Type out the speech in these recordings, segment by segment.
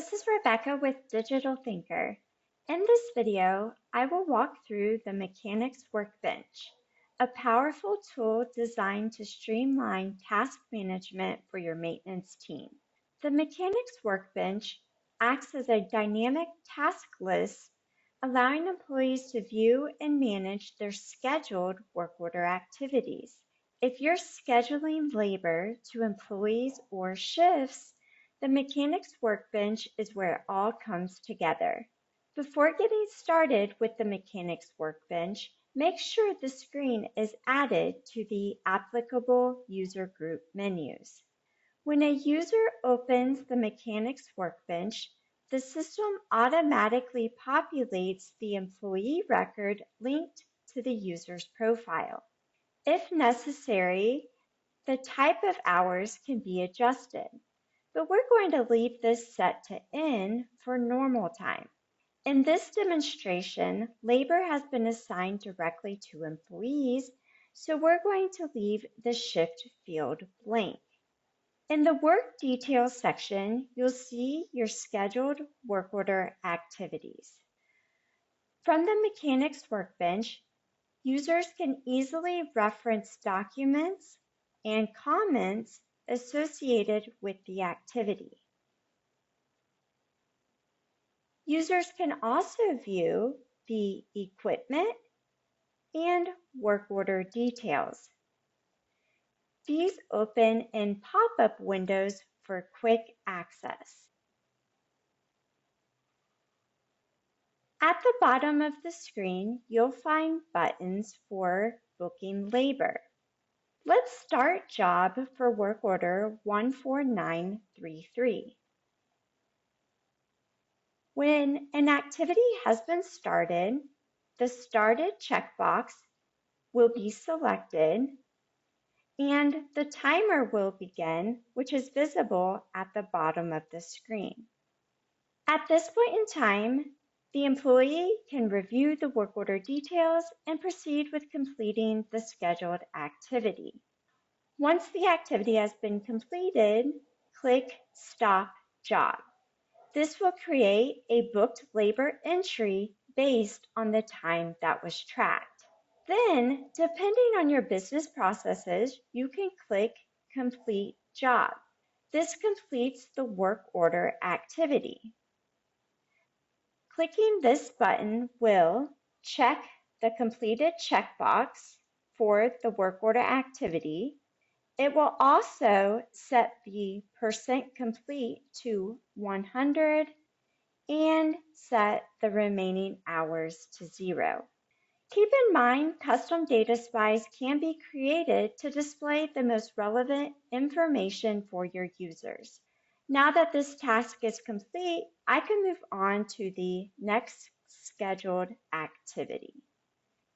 this is Rebecca with Digital Thinker. In this video, I will walk through the Mechanics Workbench, a powerful tool designed to streamline task management for your maintenance team. The Mechanics Workbench acts as a dynamic task list, allowing employees to view and manage their scheduled work order activities. If you're scheduling labor to employees or shifts, the Mechanics Workbench is where it all comes together. Before getting started with the Mechanics Workbench, make sure the screen is added to the applicable user group menus. When a user opens the Mechanics Workbench, the system automatically populates the employee record linked to the user's profile. If necessary, the type of hours can be adjusted, but we're going to leave this set to N for normal time. In this demonstration, labor has been assigned directly to employees, so we're going to leave the shift field blank. In the work details section, you'll see your scheduled work order activities. From the Mechanics Workbench, users can easily reference documents and comments associated with the activity. Users can also view the equipment and work order details. These open in pop-up windows for quick access. At the bottom of the screen, you'll find buttons for booking labor. Let's start job for work order 14933. When an activity has been started, the Started checkbox will be selected and the timer will begin, which is visible at the bottom of the screen. At this point in time, the employee can review the work order details and proceed with completing the scheduled activity. Once the activity has been completed, click Stop Job. This will create a booked labor entry based on the time that was tracked. Then, depending on your business processes, you can click Complete Job. This completes the work order activity. Clicking this button will check the completed checkbox for the work order activity. It will also set the % complete to 100 and set the remaining hours to 0. Keep in mind, custom data spies can be created to display the most relevant information for your users. Now that this task is complete, I can move on to the next scheduled activity.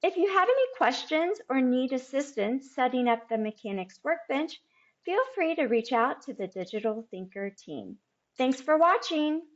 If you have any questions or need assistance setting up the Mechanics Workbench, feel free to reach out to the Digital Thinker team. Thanks for watching.